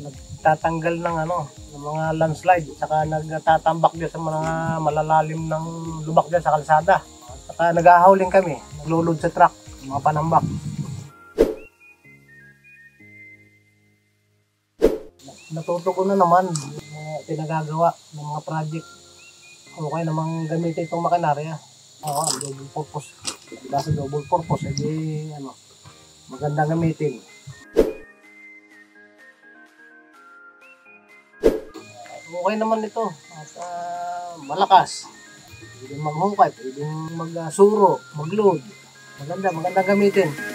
nagtatanggal ng ng mga landslide, saka nagtatambak din sa mga malalalim ng lubak dyan sa kalsada. Saka naghahauling kami, naglulod sa truck, mga panambak. Natuto ko na naman mga pinagagawa ng mga project. Okay namang gamitin itong makinarya. Oo, double purpose. Dahil double purpose, edi magandang gamitin. Okay naman ito at malakas. Pwedeng maghukay, pwedeng magsuro, magload. Magandang gamitin.